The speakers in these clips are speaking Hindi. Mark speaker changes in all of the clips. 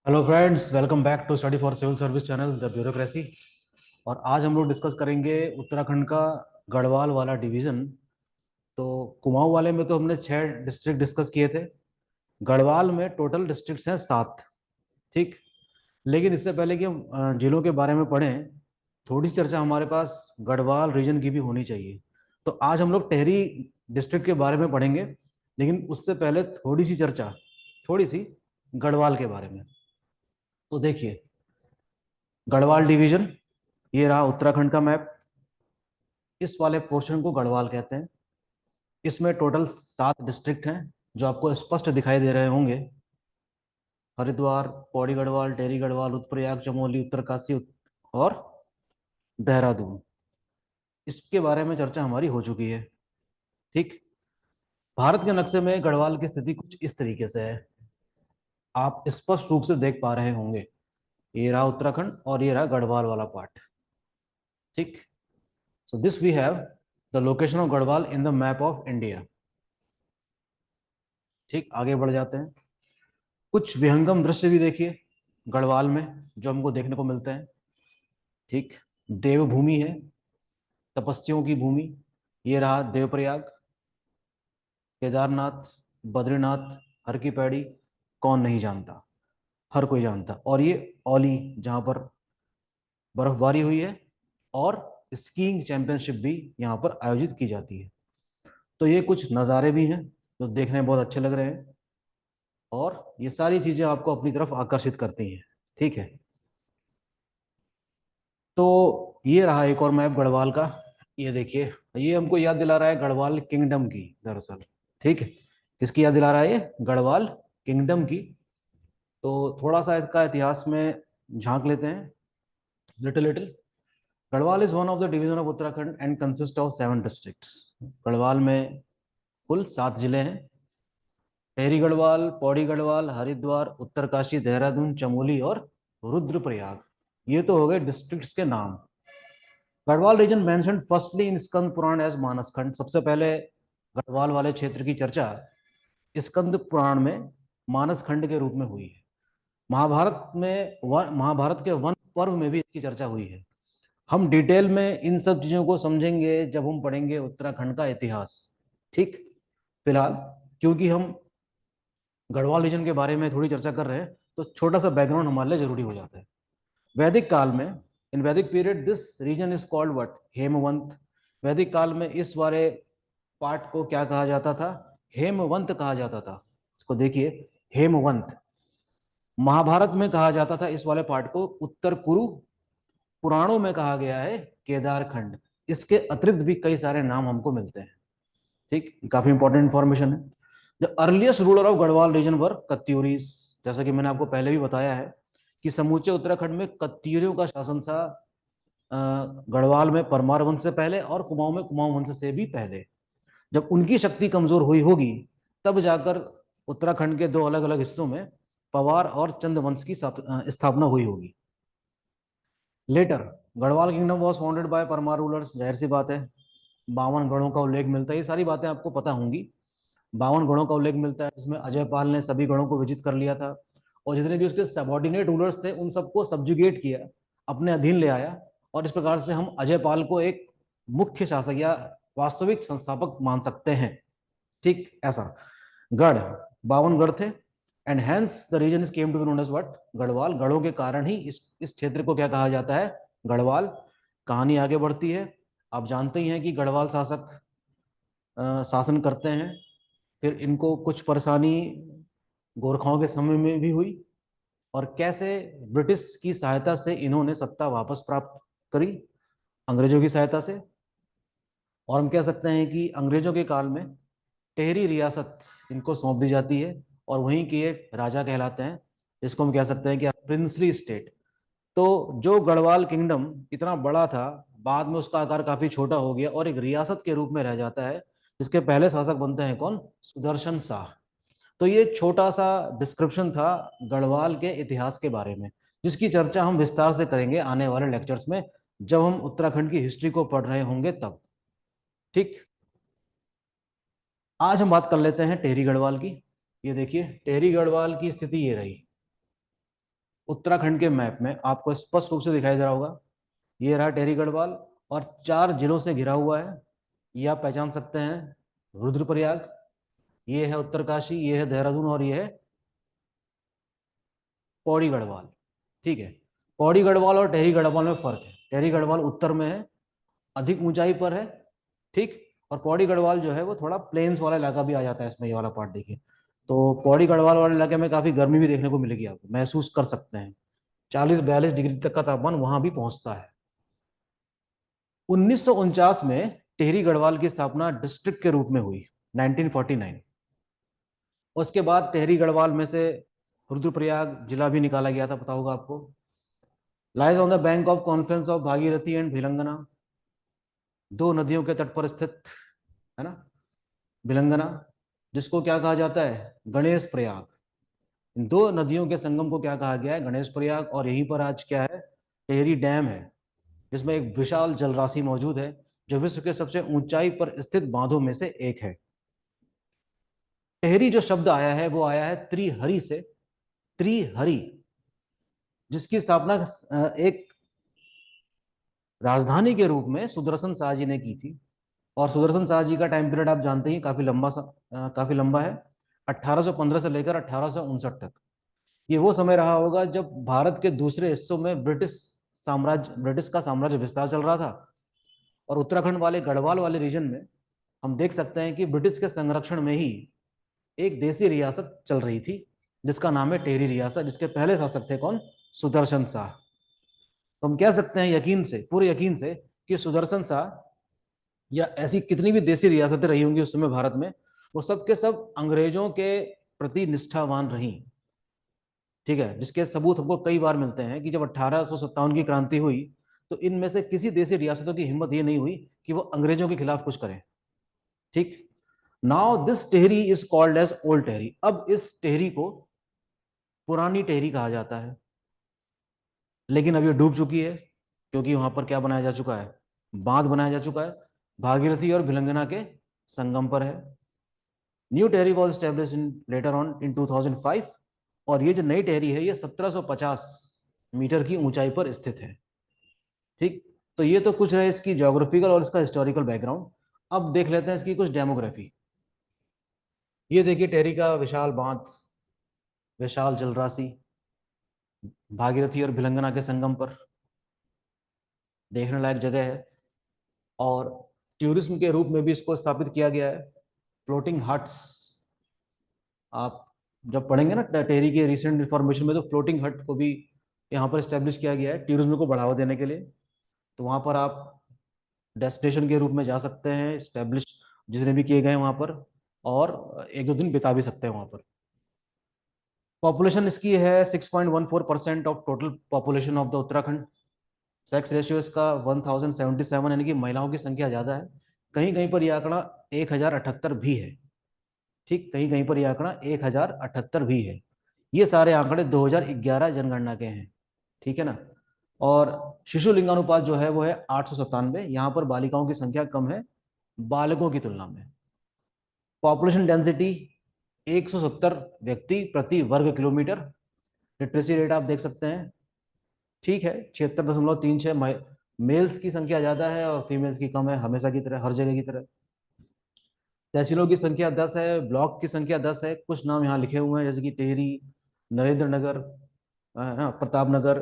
Speaker 1: Hello friends, welcome back to study for civil service channel the bureaucracy. और आज हम लोग डिस्कस करेंगे उत्तराखंड का गढ़वाल वाला डिवीज़न। तो कुमाऊं वाले में तो हमने 6 डिस्ट्रिक्ट डिस्कस किए थे। गढ़वाल में टोटल डिस्ट्रिक्ट्स हैं 7। ठीक। लेकिन इससे पहले कि हम जिलों के बारे में पढ़ें, थोड़ी सी चर्चा हमारे पास गढ़वाल रीजन की भी होनी चाहिए। तो आज हम लोग टेहरी डिस्ट्रिक्ट के बारे में पढ़ेंगे, लेकिन उससे पहले थोड़ी सी चर्चा, थोड़ी सी गढ़वाल के बारे में। तो देखिए, गढ़वाल डिवीजन, ये रहा उत्तराखंड का मैप। इस वाले पोर्शन को गढ़वाल कहते हैं। इसमें टोटल 7 डिस्ट्रिक्ट हैं जो आपको स्पष्ट दिखाई दे रहे होंगे। हरिद्वार, पौड़ी गढ़वाल, टेहरी गढ़वाल, रुद्रप्रयाग, चमोली, उत्तरकाशी और देहरादून। इसके बारे में चर्चा हमारी हो चुकी है। ठीक। भारत के नक्शे में गढ़वाल की स्थिति कुछ इस तरीके से है, आप स्पष्ट रूप से देख पा रहे होंगे। ये रहा उत्तराखंड और ये रहा गढ़वाल वाला पार्ट। ठीक। So this we have the location of Garhwal in the map of India. ठीक, आगे बढ़ जाते हैं। कुछ विहंगम दृश्य भी देखिए गढ़वाल में, जो हमको देखने को मिलते हैं। ठीक। देवभूमि है, तपस्वियों की भूमि। ये रहा देवप्रयाग, केदारनाथ, बद्रीनाथ, हर की पैड़ी। कौन नहीं जानता, हर कोई जानता। और ये औली, जहां पर बर्फबारी हुई है और स्कीइंग चैंपियनशिप भी यहाँ पर आयोजित की जाती है। तो ये कुछ नज़ारे भी हैं जो देखने में बहुत अच्छे लग रहे हैं, और ये सारी चीज़ें आपको अपनी तरफ आकर्षित करती हैं। ठीक है। तो ये रहा एक और मैप गढ़वाल का। ये देखिए, ये हमको याद दिला रहा है गढ़वाल किंगडम की, दरअसल। ठीक है। किसकी याद दिला रहा है ये? गढ़वाल किंगडम की। तो थोड़ा सा इसका इतिहास में झांक लेते हैं, little little. Garhwal is one of the division of Uttarakhand and consist of 7 districts. Garhwal में कुल 7 जिले हैं। टेहरी गढ़वाल, पौड़ी गढ़वाल, हरिद्वार, उत्तरकाशी, देहरादून, चमोली और रुद्रप्रयाग। ये तो हो गए डिस्ट्रिक्ट्स के नाम। Garhwal region mentioned firstly in Skanda Purana as Manaskhand. सबसे पहले गढ़वाल वाले क्षेत्र की चर्चा स्कंद पुराण में मानस खंड के रूप में हुई है। महाभारत में महाभारत के वन पर्व में भी इसकी चर्चा हुई है। हम डिटेल में इन सब चीजों को समझेंगे जब हम पढ़ेंगे उत्तराखंड का इतिहास। ठीक। फिलहाल, क्योंकि हम गढ़वाल रीजन के बारे में थोड़ी चर्चा कर रहे हैं, तो छोटा सा बैकग्राउंड हमारे लिए जरूरी हो जाता है। वैदिक काल में, in Vedic period this region is called what? Hemvant. वैदिक काल में इस वाले पार्ट को क्या कहा जाता था? हेमवंत कहा जाता था। इसको देखिए, हेमवंत। महाभारत में कहा जाता था इस वाले पार्ट को उत्तर कुरु। पुराणों में कहा गया है केदारखंड। इसके अतिरिक्त भी कई सारे नाम हमको मिलते हैं। ठीक, काफी इंपॉर्टेंट इंफॉर्मेशन है। The earliest ruler of Garhwal region were Katyuris. जैसा कि मैंने आपको पहले भी बताया है कि समूचे उत्तराखंड में कत्यूरियों का शासन था। गढ़वाल में परमार वंश से पहले और कुमाऊं में कुमाऊं वंश से भी पहले। जब उनकी शक्ति कमजोर हुई होगी, तब जाकर उत्तराखंड के 2 अलग अलग हिस्सों में पवार और चंद वंश की स्थापना हुई होगी। Later, Garhwal kingdom was founded by Parmar rulers. जाहिर सी बात है, 52 गढ़ों का उल्लेख मिलता है। ये सारी बातें आपको पता होंगी। 52 गढ़ों का उल्लेख मिलता है, जिसमें अजय पाल ने सभी गढ़ों को विजित कर लिया था, और जितने भी उसके सबॉर्डिनेट रूलर्स थे उन सबको सब्जुगेट किया, अपने अधीन ले आया। और इस प्रकार से हम अजय पाल को एक मुख्य शासक या वास्तविक संस्थापक मान सकते हैं। ठीक, ऐसा। गढ़, 52 गढ़ थे। And hence the region is came to be known as what? Garhwal. गढ़ों के कारण ही इस क्षेत्र को क्या कहा जाता है? गढ़वाल। कहानी आगे बढ़ती है। आप जानते ही हैं कि गढ़वाल शासक शासन करते हैं, फिर इनको कुछ परेशानी गोरखाओं के समय में भी हुई, और कैसे ब्रिटिश की सहायता से इन्होंने सत्ता वापस प्राप्त करी, अंग्रेजों की सहायता से। और हम कह सकते हैं कि अंग्रेजों के काल में टेहरी रियासत इनको सौंप दी जाती है, और वहीं के एक राजा कहलाते हैं, जिसको हम कह सकते हैं कि प्रिंसली स्टेट। तो जो गढ़वाल किंगडम इतना बड़ा था, बाद में उसका आकार काफी छोटा हो गया और एक रियासत के रूप में रह जाता है, जिसके पहले शासक बनते हैं कौन? सुदर्शन शाह। तो ये छोटा सा डिस्क्रिप्शन था गढ़वाल के इतिहास के बारे में, जिसकी चर्चा हम विस्तार से करेंगे आने वाले लेक्चर्स में, जब हम उत्तराखंड की हिस्ट्री को पढ़ रहे होंगे तब। ठीक। आज हम बात कर लेते हैं टेहरी गढ़वाल की। ये देखिए, टेहरी गढ़वाल की स्थिति ये रही। उत्तराखंड के मैप में आपको स्पष्ट रूप से दिखाई दे रहा होगा, ये रहा टेहरी गढ़वाल और 4 जिलों से घिरा हुआ है। ये आप पहचान सकते हैं, रुद्रप्रयाग, ये है उत्तरकाशी, ये है देहरादून और ये है पौड़ी गढ़वाल। ठीक है, पौड़ी गढ़वाल और टेहरी गढ़वाल में फर्क है। टेहरी गढ़वाल उत्तर में है, अधिक ऊंचाई पर है, ठीक। और पौड़ी गढ़वाल जो है वो थोड़ा प्लेन्स वाला इलाका भी आ जाता है इसमें, ये वाला पार्ट देखिए। तो पौड़ी गढ़वाल वाले इलाके में काफी गर्मी भी देखने को मिलेगी, आपको महसूस कर सकते हैं, 40-42 डिग्री तक का तापमान वहां भी पहुंचता है। 1949 में टिहरी गढ़वाल की स्थापना डिस्ट्रिक्ट के रूप में हुई, 1949। उसके बाद टिहरी गढ़वाल में से रुद्रप्रयाग जिला भी निकाला गया था, पता होगा आपको। Lies on the bank of conference of Bhagirathi and Bhilangana, दो नदियों के तट पर स्थित है ना भिलंगना, जिसको क्या कहा जाता है, गणेश प्रयाग। इन दो नदियों के संगम को क्या कहा गया है, गणेश प्रयाग। और यहीं पर आज क्या है, टिहरी डैम है, जिसमें एक विशाल जलराशि मौजूद है, जो विश्व के सबसे ऊंचाई पर स्थित बांधों में से एक है। टिहरी जो शब्द आया है वो आया है त्रिहरि से, त्रिहरि, जिसकी स्थापना एक राजधानी के रूप में सुदर्शन शाह जी ने की थी। और सुदर्शन शाह जी का टाइम पीरियड आप जानते ही काफी लंबा है, 1815 से लेकर 1859 तक। ये वो समय रहा होगा जब भारत के दूसरे हिस्सों में ब्रिटिश का साम्राज्य विस्तार चल रहा था। और उत्तराखंड वाले गढ़वाल वाले रीजन में हम देख सकते हैं कि ब्रिटिश के संरक्षण में ही एक देसी रियासत चल रही थी, जिसका नाम है टिहरी रियासत, जिसके पहले शासक थे कौन, सुदर्शन शाह। तो हम कह सकते हैं यकीन से, पूरे यकीन से, कि सुदर्शन शाह या ऐसी कितनी भी देसी रियासतें रही होंगी उस समय भारत में, वो सब के सब अंग्रेजों के प्रति निष्ठावान रही। ठीक है, जिसके सबूत हमको कई बार मिलते हैं कि जब 1857 की क्रांति हुई तो इनमें से किसी देसी रियासतों की हिम्मत ये नहीं हुई कि वो अंग्रेजों के खिलाफ कुछ करें। ठीक। Now this Tehri is called as old Tehri. अब इस टेहरी को पुरानी टेहरी कहा जाता है, लेकिन अब ये डूब चुकी है, क्योंकि वहां पर क्या बनाया जा चुका है, बांध बनाया जा चुका है, भागीरथी और भिलंगना के संगम पर है। New Tehri was establish in later on in 2005। और ये जो नई टेहरी है ये 1750 मीटर की ऊंचाई पर स्थित है। ठीक। तो ये तो कुछ रहे इसकी ज्योग्राफिकल और इसका हिस्टोरिकल बैकग्राउंड। अब देख लेते हैं इसकी कुछ डेमोग्राफी। ये देखिए टेहरी का विशाल बांध, विशाल जलराशि, भागीरथी और भिलंगना के संगम पर देखने लायक जगह है। और टूरिज्म के रूप में भी इसको स्थापित किया गया है, फ्लोटिंग हट्स। आप जब पढ़ेंगे ना टेहरी के रिसेंट इंफॉर्मेशन में, तो फ्लोटिंग हट को भी यहाँ पर स्टैब्लिश किया गया है टूरिज्म को बढ़ावा देने के लिए। तो वहाँ पर आप डेस्टिनेशन के रूप में जा सकते हैं, स्टैब्लिश जितने भी किए गए हैं वहाँ पर, और एक दो दिन बिता भी सकते हैं वहाँ पर। पॉपुलेशन इसकी है 6.14% of total population of the Uttarakhand. Sex ratio इसका 1077, यानी कि महिलाओं की संख्या ज़्यादा है। कहीं कहीं पर यह आंकड़ा 1078 भी है। ठीक, कहीं कहीं पर यह आंकड़ा 1078 भी है। ये सारे आंकड़े 2011 जनगणना के हैं। ठीक है ना। और शिशु लिंगानुपात जो है वो है 897। यहाँ पर बालिकाओं की संख्या कम है बालकों की तुलना में। पॉपुलेशन डेंसिटी 170 व्यक्ति प्रति वर्ग किलोमीटर। लिटरेसी रेट आप देख सकते हैं, ठीक है, 76.36। मेल्स की संख्या ज़्यादा है और फीमेल्स की कम है, हमेशा की तरह, हर जगह की तरह। तहसीलों की संख्या 10 है, ब्लॉक की संख्या 10 है। कुछ नाम यहाँ लिखे हुए हैं, जैसे कि टिहरी, नरेंद्र नगर, प्रताप नगर,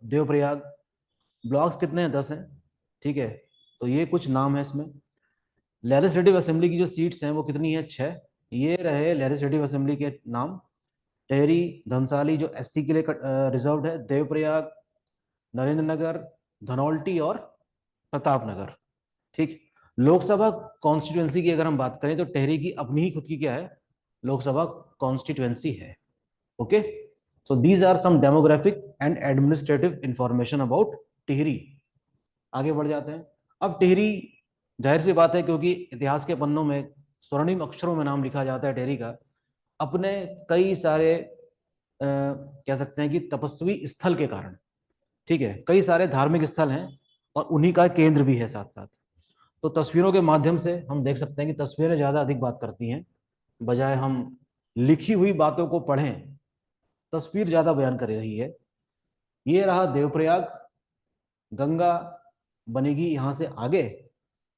Speaker 1: देवप्रयाग। ब्लॉक्स कितने हैं, 10 हैं। ठीक है, तो ये कुछ नाम है इसमें। लेजिस्लेटिव असेंबली की जो सीट्स हैं वो कितनी है, 6। ये रहे लेजिस्लेटिव असेंबली के नाम। टिहरी, धनसाली जो एससी के लिए रिजर्व्ड है, देवप्रयाग, नरेंद्र नगर, धनौल्टी और प्रताप नगर। ठीक। लोकसभा कॉन्स्टिट्यूएंसी की अगर हम बात करें तो टिहरी की अपनी ही खुद की क्या है, लोकसभा कॉन्स्टिट्यूएंसी है। Okay, so these are some demographic and administrative information about Tehri. आगे बढ़ जाते हैं। अब टिहरी, जाहिर सी बात है, क्योंकि इतिहास के पन्नों में स्वर्णिम अक्षरों में नाम लिखा जाता है टिहरी का, अपने कई सारे कह सकते हैं कि तपस्वी स्थल के कारण। ठीक है, कई सारे धार्मिक स्थल हैं और उन्हीं का केंद्र भी है साथ साथ। तो तस्वीरों के माध्यम से हम देख सकते हैं कि तस्वीरें ज़्यादा अधिक बात करती हैं, बजाय हम लिखी हुई बातों को पढ़ें तस्वीर ज्यादा बयान कर रही है। ये रहा देवप्रयाग, गंगा बनेगी यहां से आगे,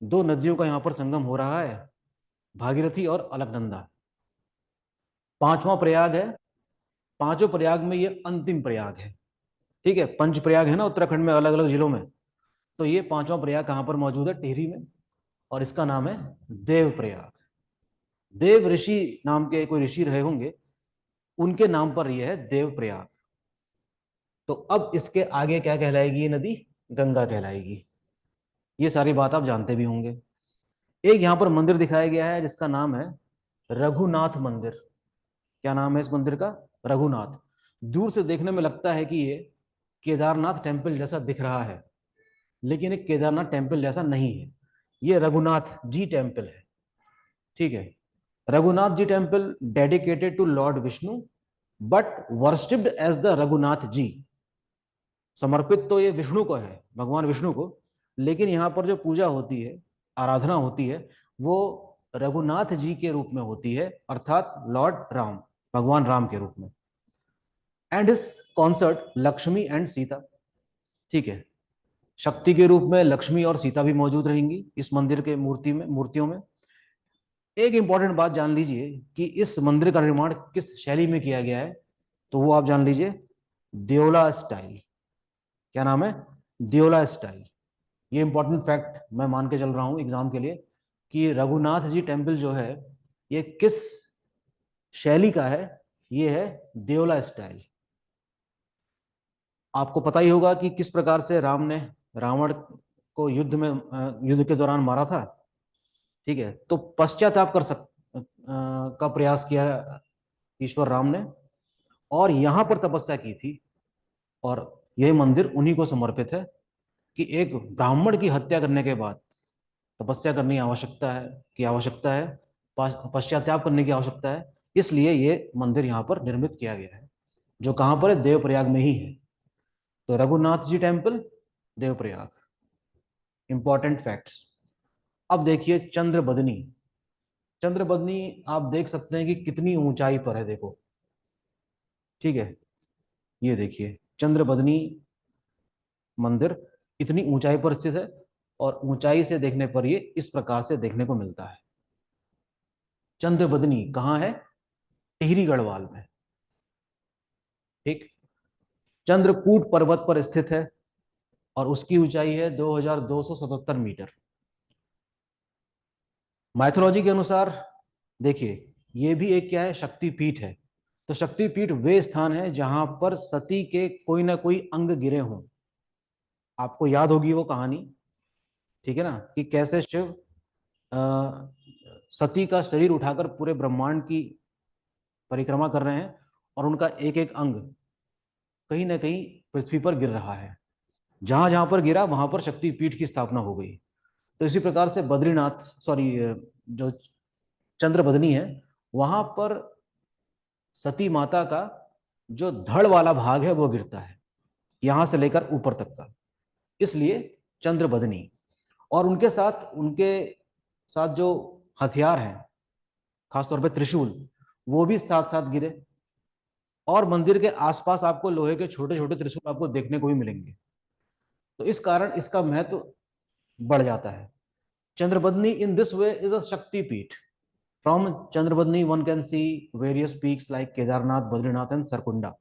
Speaker 1: दो नदियों का यहां पर संगम हो रहा है, भागीरथी और अलकनंदा। पांचवा प्रयाग है, पांचों प्रयाग में ये अंतिम प्रयाग है। ठीक है, पंच प्रयाग है ना उत्तराखंड में अलग अलग जिलों में, तो ये पांचवा प्रयाग कहां पर मौजूद है, टिहरी में, और इसका नाम है देव प्रयाग। देव ऋषि नाम के कोई ऋषि रहे होंगे, उनके नाम पर यह है देव प्रयाग। तो अब इसके आगे क्या कहलाएगी ये नदी, गंगा कहलाएगी। ये सारी बात आप जानते भी होंगे। एक यहां पर मंदिर दिखाया गया है जिसका नाम है रघुनाथ मंदिर। क्या नाम है इस मंदिर का, रघुनाथ। दूर से देखने में लगता है कि ये केदारनाथ टेम्पल जैसा दिख रहा है, लेकिन एक केदारनाथ टेम्पल जैसा नहीं है, ये रघुनाथ जी टेम्पल है। ठीक है, Raghunath ji temple dedicated to lord Vishnu but worshipped as the Raghunath ji. समर्पित तो ये विष्णु को है, भगवान विष्णु को, लेकिन यहाँ पर जो पूजा होती है, आराधना होती है, वो रघुनाथ जी के रूप में होती है, अर्थात लॉर्ड राम, भगवान राम के रूप में। And his concert Lakshmi and Sita. ठीक है, शक्ति के रूप में लक्ष्मी और सीता भी मौजूद रहेंगी इस मंदिर के मूर्तियों में। एक इंपॉर्टेंट बात जान लीजिए कि इस मंदिर का निर्माण किस शैली में किया गया है, तो वो आप जान लीजिए, देओला स्टाइल। क्या नाम है, देओला स्टाइल। ये इंपॉर्टेंट फैक्ट मैं मान के चल रहा हूं एग्जाम के लिए, कि रघुनाथ जी टेम्पल जो है ये किस शैली का है, ये है देओला स्टाइल। आपको पता ही होगा कि किस प्रकार से राम ने रावण को युद्ध के दौरान मारा था। ठीक है, तो पश्चाताप का प्रयास किया ईश्वर राम ने, और यहां पर तपस्या की थी। और यह मंदिर उन्हीं को समर्पित है कि एक ब्राह्मण की हत्या करने के बाद तपस्या करने की आवश्यकता है, पश्चाताप करने की आवश्यकता है, इसलिए ये मंदिर यहाँ पर निर्मित किया गया है, जो कहाँ पर है, देवप्रयाग में ही है। तो Raghunath ji temple, Devprayag. Important facts. अब देखिए चंद्रबदनी। चंद्रबदनी आप देख सकते हैं कि कितनी ऊंचाई पर है, देखो। ठीक है, ये देखिए चंद्रबदनी मंदिर इतनी ऊंचाई पर स्थित है, और ऊंचाई से देखने पर ये इस प्रकार से देखने को मिलता है। चंद्रबदनी कहाँ है, टिहरी गढ़वाल में। ठीक, चंद्रकूट पर्वत पर स्थित है, और उसकी ऊंचाई है 2277 मीटर। माइथोलॉजी के अनुसार देखिए, ये भी एक क्या है, शक्तिपीठ है। तो शक्तिपीठ वे स्थान है जहां पर सती के कोई ना कोई अंग गिरे हों। आपको याद होगी वो कहानी, ठीक है ना, कि कैसे शिव अ, सती का शरीर उठाकर पूरे ब्रह्मांड की परिक्रमा कर रहे हैं, और उनका एक एक अंग कहीं ना कहीं पृथ्वी पर गिर रहा है। जहां जहां पर गिरा वहां पर शक्तिपीठ की स्थापना हो गई। तो इसी प्रकार से बद्रीनाथ, सॉरी, जो चंद्रबदनी है, वहां पर सती माता का जो धड़ वाला भाग है वो गिरता है, यहां से लेकर ऊपर तक का, इसलिए चंद्रबदनी। और उनके साथ जो हथियार हैं, खासतौर पे त्रिशूल, वो भी साथ साथ गिरे। और मंदिर के आसपास आपको लोहे के छोटे छोटे त्रिशूल आपको देखने को भी मिलेंगे। तो इस कारण इसका महत्व बढ़ जाता है। Chandrabadni in this way is a Shaktipeeth. From Chandrabadni one can see various peaks like Kedarnath, Badrinath and Surkunda.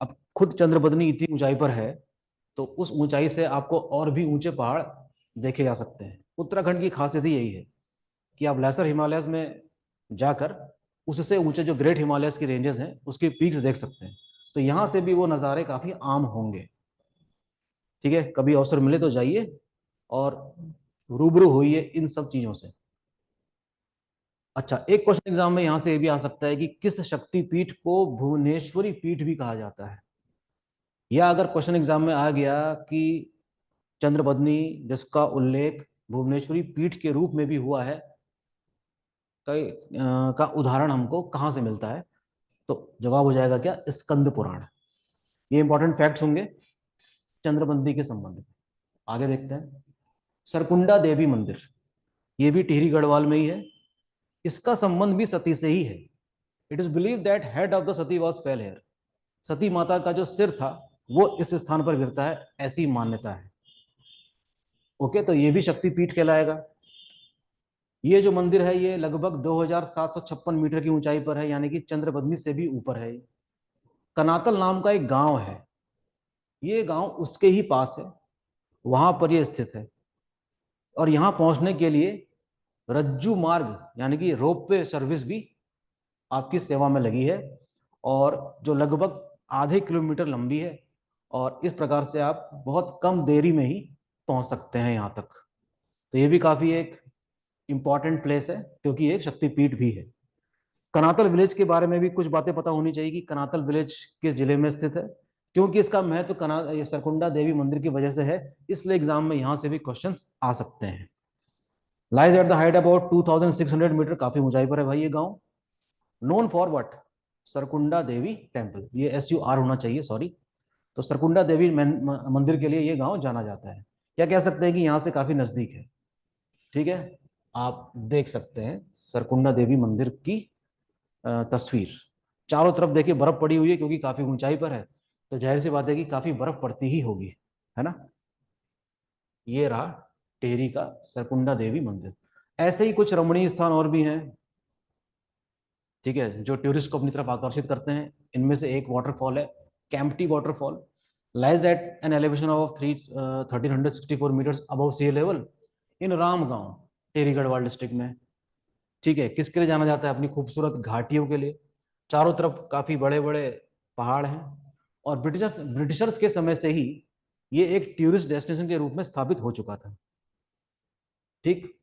Speaker 1: अब खुद चंद्रबदनी इतनी ऊंचाई पर है, तो उस ऊंचाई से आपको और भी ऊंचे पहाड़ देखे जा सकते हैं। उत्तराखंड की खासियत ही यही है कि आप लेसर हिमालयस में जाकर उससे ऊंचे जो ग्रेट हिमालयस की रेंजेस हैं उसके पीक्स देख सकते हैं। तो यहाँ से भी वो नज़ारे काफ़ी आम होंगे। ठीक है, कभी अवसर मिले तो जाइए और रूबरू होइए इन सब चीज़ों से। अच्छा, एक क्वेश्चन एग्जाम में यहाँ से ये भी आ सकता है कि किस शक्तिपीठ को भुवनेश्वरी पीठ भी कहा जाता है। या अगर क्वेश्चन एग्जाम में आ गया कि चंद्रबदनी, जिसका उल्लेख भुवनेश्वरी पीठ के रूप में भी हुआ है, का उदाहरण हमको कहाँ से मिलता है, तो जवाब हो जाएगा क्या, स्कंद पुराण। ये इंपॉर्टेंट फैक्ट्स होंगे चंद्रबंदी के संबंध में। आगे देखते हैं, सरकुंडा देवी मंदिर, ये भी टिहरी गढ़वाल में ही है। इसका संबंध भी सती से ही है। It is believe that head of the Sati was fell here. Sati माता का जो सिर था वो इस स्थान पर गिरता है, ऐसी मान्यता है। ओके, तो ये भी शक्तिपीठ कहलाएगा। ये जो मंदिर है ये लगभग 2756 मीटर की ऊंचाई पर है, यानी कि चंद्रबदनी से भी ऊपर है। कनातल नाम का एक गांव है, ये गांव उसके ही पास है, वहां पर ये स्थित है। और यहां पहुंचने के लिए रज्जू मार्ग यानी कि रोपवे सर्विस भी आपकी सेवा में लगी है, और जो लगभग आधे किलोमीटर लंबी है। और इस प्रकार से आप बहुत कम देरी में ही पहुंच सकते हैं यहाँ तक। तो ये भी काफी एक इम्पॉर्टेंट प्लेस है, क्योंकि ये एक शक्तिपीठ भी है। कनातल विलेज के बारे में भी कुछ बातें पता होनी चाहिए कि कनातल विलेज किस जिले में स्थित है, क्योंकि इसका महत्व ये सरकुंडा देवी मंदिर की वजह से है, इसलिए एग्जाम में यहां से भी क्वेश्चंस आ सकते हैं। Lies at the height about 2600 metre, काफी ऊंचाई पर है भाई ये गांव। Known for what? Surkunda Devi temple, ये SUR होना चाहिए, सॉरी। तो सरकुंडा देवी मंदिर के लिए ये गांव जाना जाता है। क्या कह सकते हैं कि यहाँ से काफी नजदीक है। ठीक है, आप देख सकते हैं सरकुंडा देवी मंदिर की तस्वीर। चारों तरफ देखिए बर्फ पड़ी हुई है, क्योंकि काफी ऊंचाई पर है, तो जाहिर सी बात है कि काफी बर्फ पड़ती ही होगी, है ना। ये रहा टेहरी का सरकुंडा देवी मंदिर। ऐसे ही कुछ रमणीय स्थान और भी हैं, ठीक है, जो टूरिस्ट को अपनी तरफ आकर्षित करते हैं। इनमें से एक वाटरफॉल है, Kempty waterfall. Lies at an elevation of 1364 meters above sea level in Ramgaon, Tehri Garhwal district में। ठीक है, किसके लिए जाना जाता है? अपनी खूबसूरत घाटियों के लिए। चारों तरफ काफी बड़े बड़े पहाड़ हैं, और ब्रिटिशर्स के समय से ही ये एक टूरिस्ट डेस्टिनेशन के रूप में स्थापित हो चुका था। ठीक,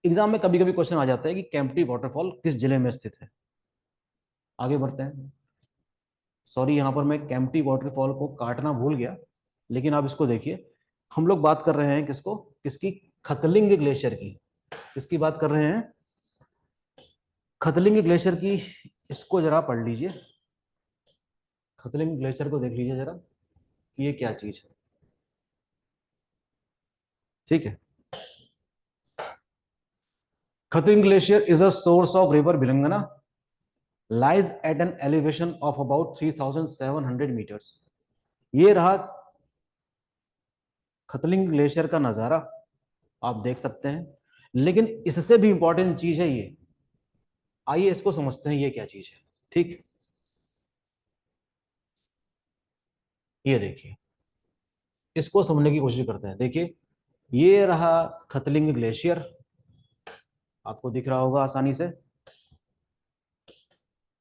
Speaker 1: एग्जाम में कभी कभी क्वेश्चन आ जाता है कि कैंपटी वाटरफॉल किस जिले में स्थित है। आगे बढ़ते हैं। सॉरी, यहाँ पर मैं कैंपटी वाटरफॉल को काटना भूल गया, लेकिन आप इसको देखिए। हम लोग बात कर रहे हैं किसको, किसकी? खतलिंग ग्लेशियर की। किसकी बात कर रहे हैं? खतलिंग ग्लेशियर की। इसको जरा पढ़ लीजिए, खतलिंग ग्लेशियर को देख लीजिए जरा कि ये क्या चीज है। ठीक है, Khatling glacier is a source of river Bhilangna, lies at an elevation of about 3700 meters. ये रहा खतलिंग ग्लेशियर का नजारा, आप देख सकते हैं। लेकिन इससे भी इंपॉर्टेंट चीज है ये, आइए इसको समझते हैं ये क्या चीज है। ठीक, ये देखिए, इसको समझने की कोशिश करते हैं। देखिए, ये रहा खतलिंग ग्लेशियर, आपको दिख रहा होगा आसानी से।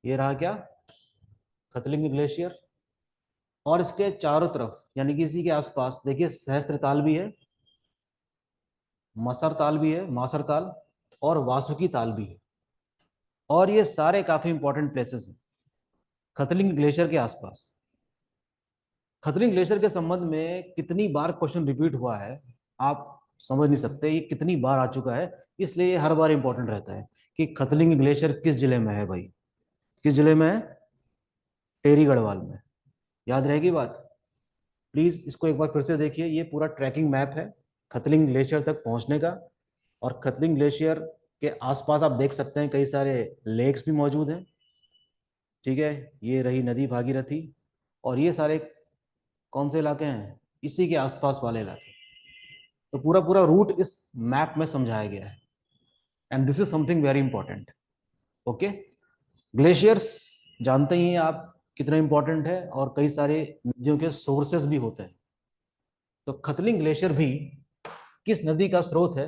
Speaker 1: ये रहा क्या? खतलिंग ग्लेशियर। और इसके चारों तरफ यानी कि इसी के आसपास देखिए सहस्त्र ताल भी है, मसर ताल भी है, मासर ताल, और वासुकी ताल भी है। और ये सारे काफी इंपॉर्टेंट प्लेसेस हैं खतलिंग ग्लेशियर के आसपास। खतलिंग ग्लेशियर के संबंध में कितनी बार क्वेश्चन रिपीट हुआ है आप समझ नहीं सकते, ये कितनी बार आ चुका है, इसलिए ये हर बार इंपॉर्टेंट रहता है कि खतलिंग ग्लेशियर किस जिले में है भाई। किस जिले में है? टेहरी गढ़वाल में। याद रहेगी बात? प्लीज इसको एक बार फिर से देखिए, ये पूरा ट्रैकिंग मैप है खतलिंग ग्लेशियर तक पहुंचने का। और खतलिंग ग्लेशियर के आसपास आप देख सकते हैं कई सारे लेक्स भी मौजूद हैं। ठीक है, ये रही नदी भागीरथी, और ये सारे कौन से इलाके हैं? इसी के आसपास वाले इलाके। तो पूरा पूरा रूट इस मैप में समझाया गया है, and this is something very important. Okay, glaciers जानते ही हैं आप कितना इंपॉर्टेंट है, और कई सारे नदियों के सोर्सेस भी होते हैं। तो खतलिंग ग्लेशियर भी किस नदी का स्रोत है,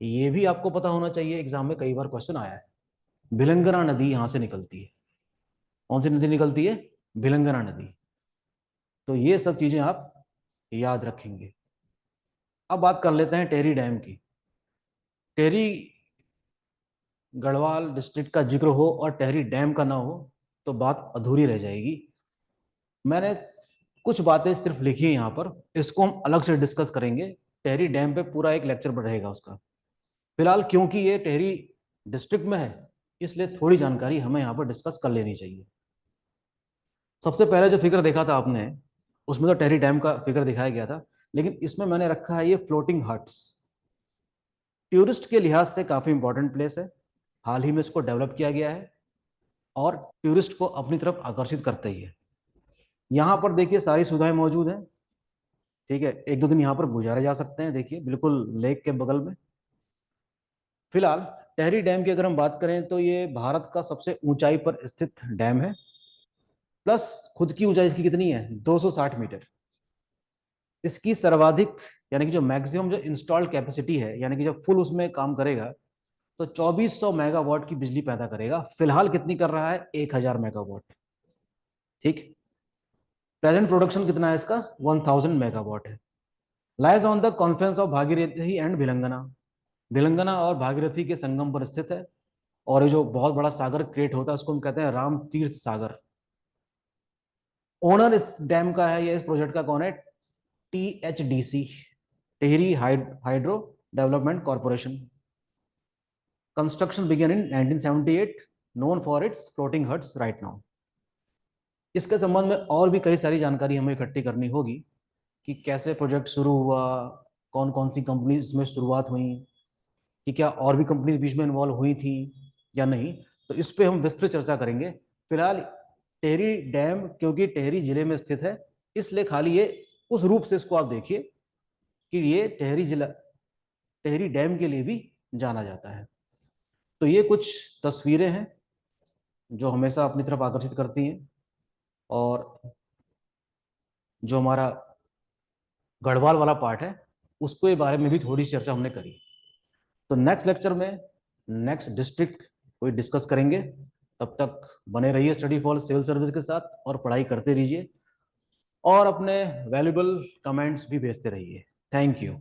Speaker 1: ये भी आपको पता होना चाहिए, एग्जाम में कई बार क्वेश्चन आया है। भिलंगना नदी यहां से निकलती है। कौन सी नदी निकलती है? भिलंगना नदी। तो ये सब चीजें आप याद रखेंगे। अब बात कर लेते हैं टेहरी डैम की। टेहरी गढ़वाल डिस्ट्रिक्ट का जिक्र हो और टेहरी डैम का ना हो तो बात अधूरी रह जाएगी। मैंने कुछ बातें सिर्फ लिखी है यहाँ पर, इसको हम अलग से डिस्कस करेंगे। टेहरी डैम पे पूरा एक लेक्चर रहेगा उसका। फिलहाल क्योंकि ये टेहरी डिस्ट्रिक्ट में है, इसलिए थोड़ी जानकारी हमें यहाँ पर डिस्कस कर लेनी चाहिए। सबसे पहले जो फिगर देखा था आपने, उसमें तो टेहरी डैम का फिगर दिखाया गया था, लेकिन इसमें मैंने रखा है ये फ्लोटिंग हट्स। टूरिस्ट के लिहाज से काफी इंपॉर्टेंट प्लेस है, हाल ही में इसको डेवलप किया गया है, और टूरिस्ट को अपनी तरफ आकर्षित करता ही है। यहाँ पर देखिए सारी सुविधाएं मौजूद हैं। ठीक है, एक दो दिन यहाँ पर गुजारे जा सकते हैं, देखिए बिल्कुल लेक के बगल में। फिलहाल टेहरी डैम की अगर हम बात करें तो ये भारत का सबसे ऊंचाई पर स्थित डैम है। प्लस खुद की ऊंचाई इसकी कितनी है, 260 मीटर। इसकी सर्वाधिक यानी कि जो मैक्सिमम जो इंस्टॉल्ड कैपेसिटी है, यानी कि जब फुल उसमें काम करेगा तो 2400 मेगावाट की बिजली पैदा करेगा। फिलहाल कितनी कर रहा है, 1000 मेगावाट। ठीक। प्रेजेंट प्रोडक्शन कितना है इसका, 1000 मेगावाट है। Lies on the conference of Bhagirathi and Bhilangana. Bhilangana और भागीरथी के संगम पर स्थित है। और ये जो बहुत बड़ा सागर क्रिएट होता है उसको हम कहते हैं राम तीर्थ सागर। ओनर इस डैम का है, या इस प्रोजेक्ट का कौन है, THDC, Tehri hydro development corporation. Construction began in 1978, known for its floating huts right now. इसके संबंध में और भी कई सारी जानकारी हमें इकट्ठी करनी होगी कि कैसे प्रोजेक्ट शुरू हुआ, कौन कौन सी कंपनीज में शुरुआत हुई, कि क्या और भी कंपनीज बीच में इन्वॉल्व हुई थी या नहीं। तो इस पे हम विस्तृत चर्चा करेंगे। फिलहाल टेहरी डैम क्योंकि टेहरी जिले में स्थित है, इसलिए खाली ये उस रूप से इसको आप देखिए कि ये टेहरी जिला, टेहरी डैम के लिए भी जाना जाता है। तो ये कुछ तस्वीरें हैं जो हमेशा अपनी तरफ आकर्षित करती हैं। और जो हमारा गढ़वाल वाला पार्ट है उसके बारे में भी थोड़ी चर्चा हमने करी। तो नेक्स्ट लेक्चर में नेक्स्ट डिस्ट्रिक्ट कोई डिस्कस करेंगे। तब तक बने रहिए स्टडी फॉर सिविल सर्विस के साथ और पढ़ाई करते रहिए और अपने वैल्यूबल कमेंट्स भी भेजते रहिए। Thank you.